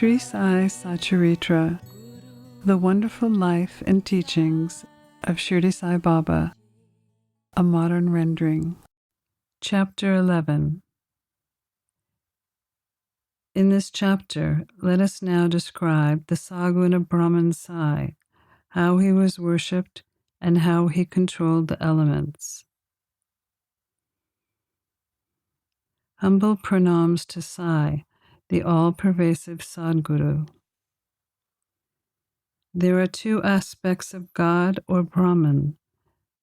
Sri Sai Satcharitra, The Wonderful Life and Teachings of Shirdi Sai Baba, a modern rendering. Chapter 11. In this chapter, let us now describe the Saguna Brahman Sai, how he was worshipped, and how he controlled the elements. Humble pranams to Sai, the all-pervasive Sadguru. There are two aspects of God or Brahman,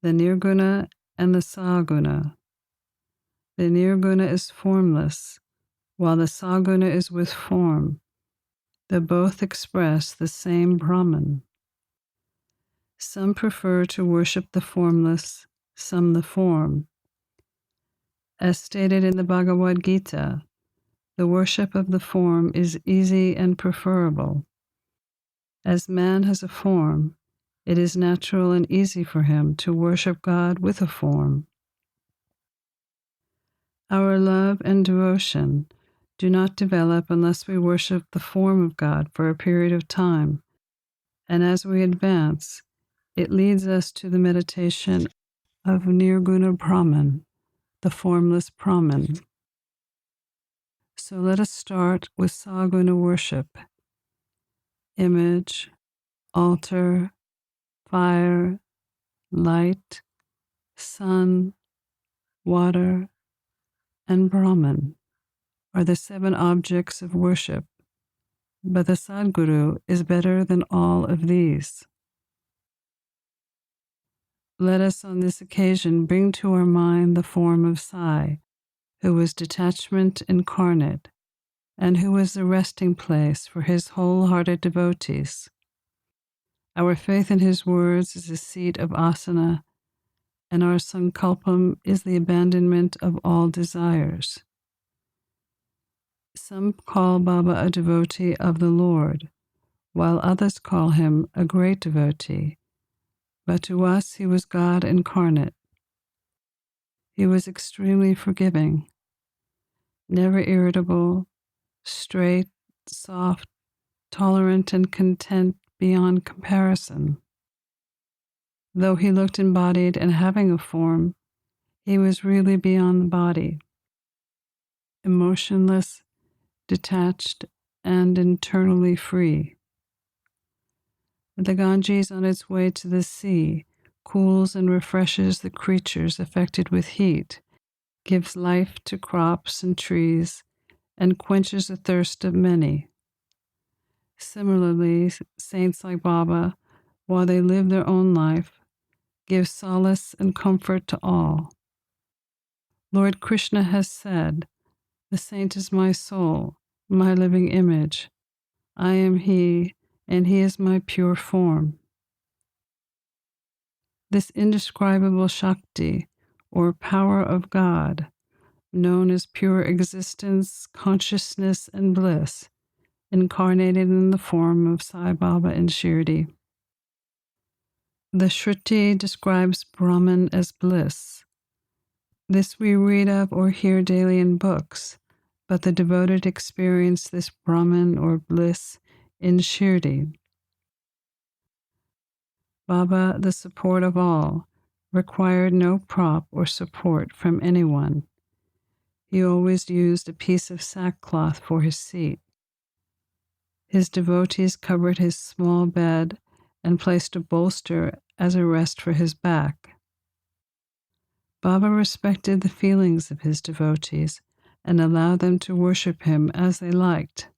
the Nirguna and the Saguna. The Nirguna is formless, while the Saguna is with form. They both express the same Brahman. Some prefer to worship the formless, some the form. As stated in the Bhagavad Gita, the worship of the form is easy and preferable. As man has a form, it is natural and easy for him to worship God with a form. Our love and devotion do not develop unless we worship the form of God for a period of time, and as we advance, it leads us to the meditation of Nirguna Brahman, the formless Brahman. So let us start with Saguna worship. Image, altar, fire, light, sun, water, and Brahman are the 7 objects of worship, but the Sadguru is better than all of these. Let us on this occasion bring to our mind the form of Sai, who was detachment incarnate, and who was the resting place for his wholehearted devotees. Our faith in his words is a seat of asana, and our sankalpam is the abandonment of all desires. Some call Baba a devotee of the Lord, while others call him a great devotee, but to us he was God incarnate. He was extremely forgiving, never irritable, straight, soft, tolerant, and content beyond comparison. Though he looked embodied and having a form, he was really beyond the body, emotionless, detached, and internally free. The Ganges on its way to the sea cools and refreshes the creatures affected with heat, gives life to crops and trees, and quenches the thirst of many. Similarly, saints like Baba, while they live their own life, give solace and comfort to all. Lord Krishna has said, "The saint is my soul, my living image. I am he, and he is my pure form." This indescribable Shakti, or power of God, known as pure existence, consciousness, and bliss, incarnated in the form of Sai Baba in Shirdi. The Shruti describes Brahman as bliss. This we read of or hear daily in books, but the devoted experience this Brahman or bliss in Shirdi. Baba, the support of all, required no prop or support from anyone. He always used a piece of sackcloth for his seat. His devotees covered his small bed and placed a bolster as a rest for his back. Baba respected the feelings of his devotees and allowed them to worship him as they liked.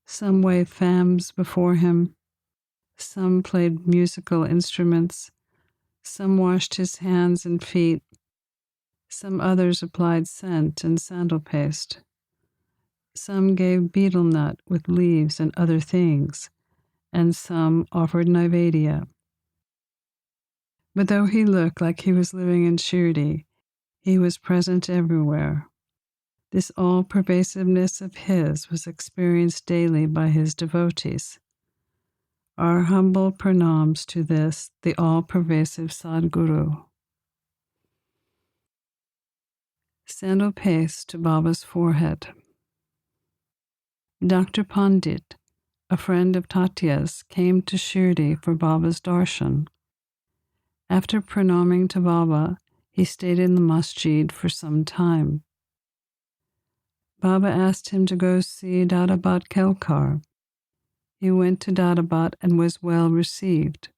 Some waved fams before him, some played musical instruments, some washed his hands and feet, some others applied scent and sandal paste. Some gave betel nut with leaves and other things, and some offered Naivedya. But though he looked like he was living in Shirdi, he was present everywhere. This all-pervasiveness of his was experienced daily by his devotees. Our humble pranams to this, the all-pervasive Sadguru. Sandal paste to Baba's forehead. Dr. Pandit, a friend of Tatya's, came to Shirdi for Baba's darshan. After pranaming to Baba, he stayed in the masjid for some time. Baba asked him to go see Dadabat Kelkar. He went to Dadabat and was well received.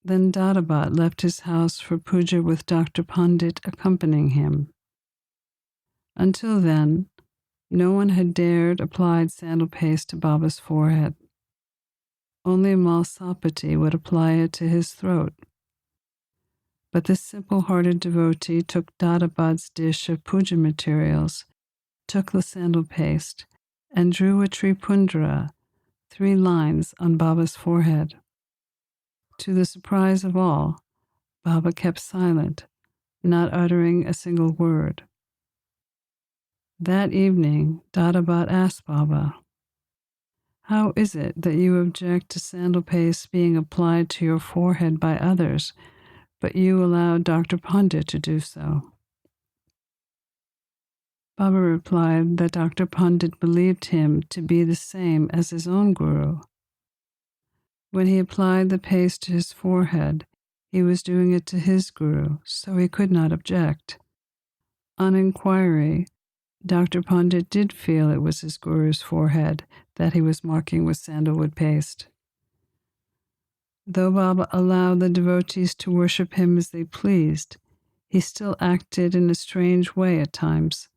Then Dadabat left his house for puja with Dr. Pandit accompanying him. Until then, no one had dared apply sandal paste to Baba's forehead. Only Malsapati would apply it to his throat. But this simple-hearted devotee took Dadabat's dish of puja materials, took the sandal paste, and drew a tripundra, 3 lines on Baba's forehead. To the surprise of all, Baba kept silent, not uttering a single word. That evening, Dadabat asked Baba, "How is it that you object to sandal paste being applied to your forehead by others, but you allowed Dr. Pandit to do so?" Baba replied that Dr. Pandit believed him to be the same as his own guru. When he applied the paste to his forehead, he was doing it to his guru, so he could not object. On inquiry, Dr. Pandit did feel it was his guru's forehead that he was marking with sandalwood paste. Though Baba allowed the devotees to worship him as they pleased, he still acted in a strange way at times.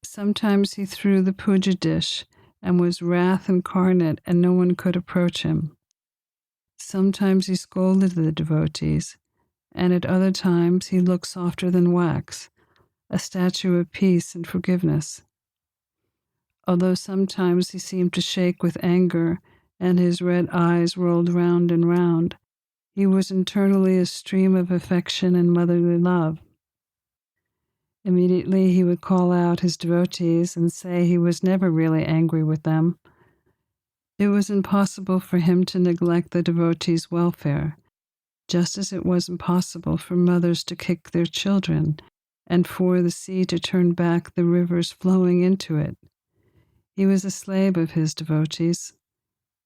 Sometimes he threw the puja dish and was wrath incarnate, and no one could approach him. Sometimes he scolded the devotees, and at other times he looked softer than wax, a statue of peace and forgiveness. Although sometimes he seemed to shake with anger and his red eyes rolled round and round, he was internally a stream of affection and motherly love. Immediately he would call out his devotees and say he was never really angry with them. It was impossible for him to neglect the devotees' welfare, just as it was impossible for mothers to kick their children and for the sea to turn back the rivers flowing into it. He was a slave of his devotees.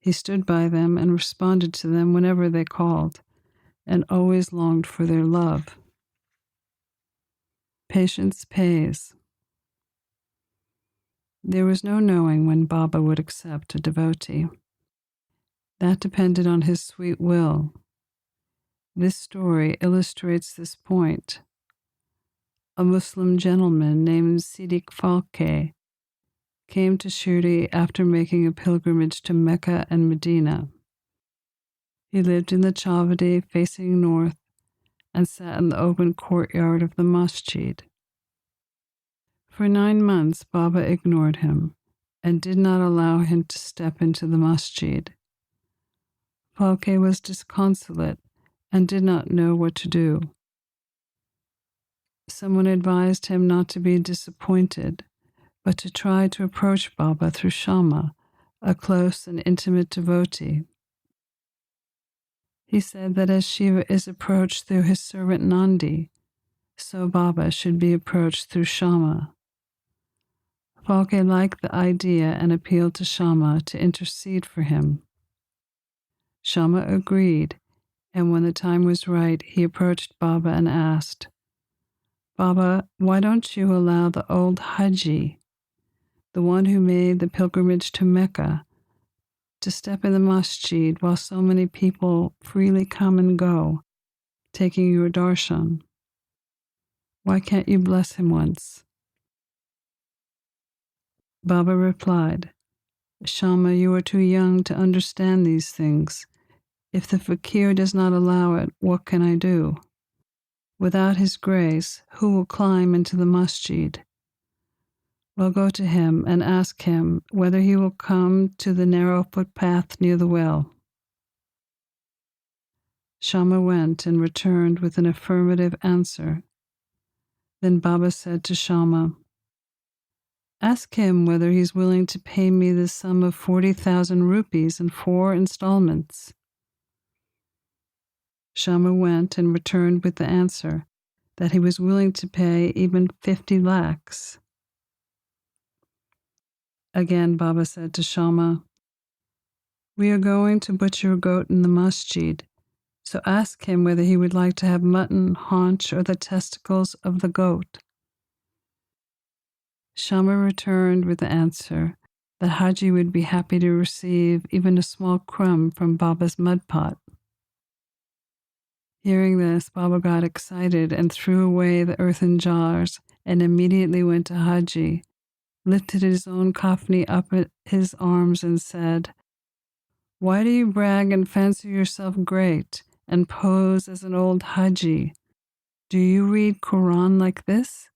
He stood by them and responded to them whenever they called, and always longed for their love. Patience pays. There was no knowing when Baba would accept a devotee. That depended on his sweet will. This story illustrates this point. A Muslim gentleman named Siddiq Falke came to Shirdi after making a pilgrimage to Mecca and Medina. He lived in the Chavadi facing north and sat in the open courtyard of the masjid. For 9 months, Baba ignored him and did not allow him to step into the masjid. Falke was disconsolate and did not know what to do. Someone advised him not to be disappointed, but to try to approach Baba through Shama, a close and intimate devotee. He said that as Shiva is approached through his servant Nandi, so Baba should be approached through Shama. Falke liked the idea and appealed to Shama to intercede for him. Shama agreed, and when the time was right, he approached Baba and asked, "Baba, why don't you allow the old Haji, the one who made the pilgrimage to Mecca, to step in the masjid while so many people freely come and go, taking your darshan? Why can't you bless him once?" Baba replied, "Shama, you are too young to understand these things. If the fakir does not allow it, what can I do? Without his grace, who will climb into the masjid? Well, go to him and ask him whether he will come to the narrow footpath near the well." Shama went and returned with an affirmative answer. Then Baba said to Shama, "Ask him whether he's willing to pay me the sum of 40,000 rupees in 4 installments." Shama went and returned with the answer that he was willing to pay even 50 lakhs. Again, Baba said to Shama, "We are going to butcher a goat in the masjid, so ask him whether he would like to have mutton, haunch, or the testicles of the goat." Shama returned with the answer that Haji would be happy to receive even a small crumb from Baba's mud pot. Hearing this, Baba got excited and threw away the earthen jars and immediately went to Haji, lifted his own kafni up at his arms and said, "Why do you brag and fancy yourself great and pose as an old Haji? Do you read Quran like this?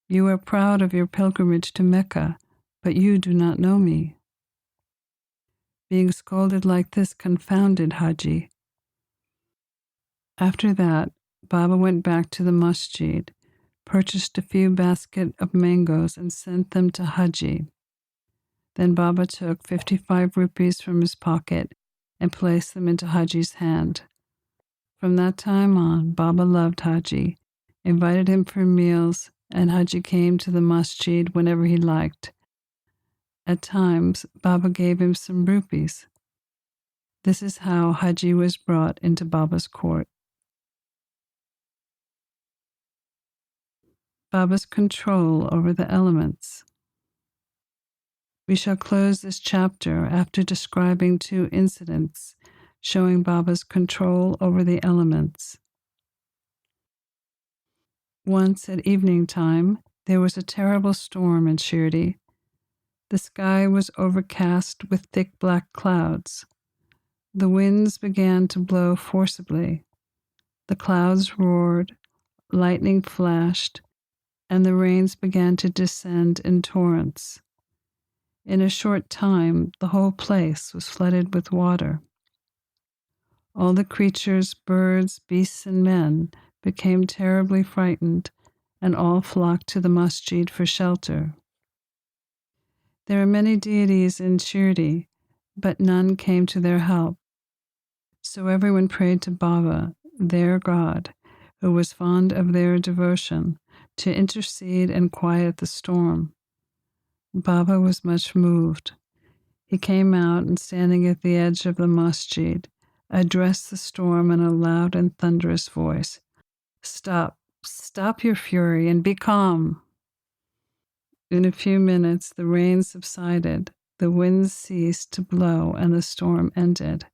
You are proud of your pilgrimage to Mecca, but you do not know me." Being scolded like this confounded Haji. After that, Baba went back to the masjid, purchased a few baskets of mangoes and sent them to Haji. Then Baba took 55 rupees from his pocket and placed them into Haji's hand. From that time on, Baba loved Haji, invited him for meals, and Haji came to the masjid whenever he liked. At times, Baba gave him some rupees. This is how Haji was brought into Baba's court. Baba's control over the elements. We shall close this chapter after describing two incidents showing Baba's control over the elements. Once at evening time, there was a terrible storm in Shirdi. The sky was overcast with thick black clouds. The winds began to blow forcibly. The clouds roared, lightning flashed, and the rains began to descend in torrents. In a short time, the whole place was flooded with water. All the creatures, birds, beasts, and men became terribly frightened, and all flocked to the masjid for shelter. There are many deities in Shirdi, but none came to their help. So everyone prayed to Baba, their God, who was fond of their devotion, to intercede and quiet the storm. Baba was much moved. He came out and, standing at the edge of the masjid, addressed the storm in a loud and thunderous voice. Stop your fury and be calm." In a few minutes, the rain subsided, the winds ceased to blow, and the storm ended.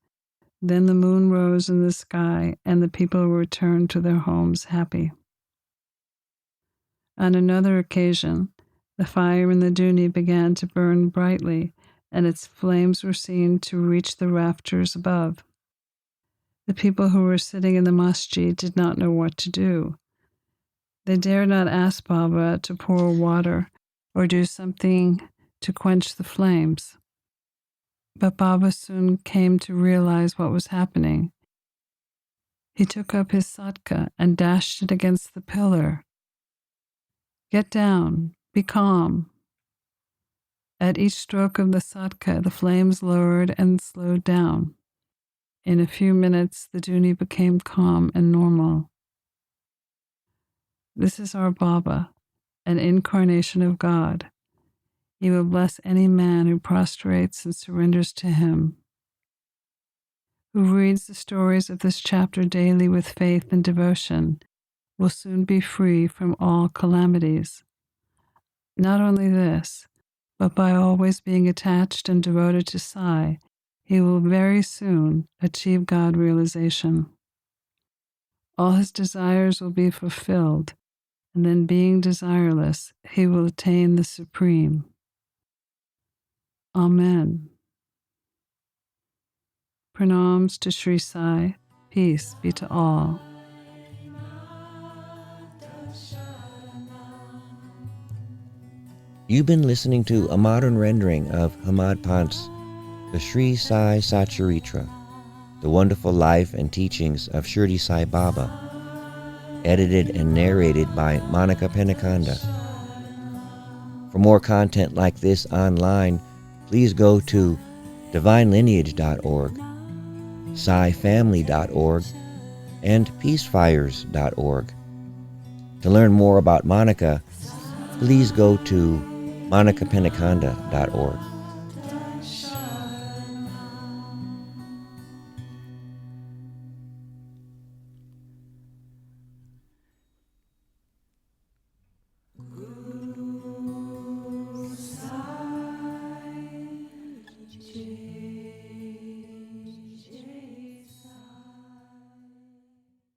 Then the moon rose in the sky, and the people returned to their homes happy. On another occasion, the fire in the Duni began to burn brightly, and its flames were seen to reach the rafters above. The people who were sitting in the masjid did not know what to do. They dared not ask Baba to pour water or do something to quench the flames. But Baba soon came to realize what was happening. He took up his satka and dashed it against the pillar. "Get down, be calm." At each stroke of the satka, the flames lowered and slowed down. In a few minutes, the Duni became calm and normal. This is our Baba, an incarnation of God. He will bless any man who prostrates and surrenders to him. Who reads the stories of this chapter daily with faith and devotion will soon be free from all calamities. Not only this, but by always being attached and devoted to Sai, he will very soon achieve God realization. All his desires will be fulfilled, and then being desireless, he will attain the Supreme. Amen. Pranams to Sri Sai. Peace be to all. You've been listening to a modern rendering of Hemadpant's The Sri Sai Satcharitra, the wonderful life and teachings of Shirdi Sai Baba, edited and narrated by Monika Penukonda. For more content like this online, please go to divinelineage.org, SaiFamily.org, and peacefires.org. To learn more about Monika, please go to MonikaPenukonda.org.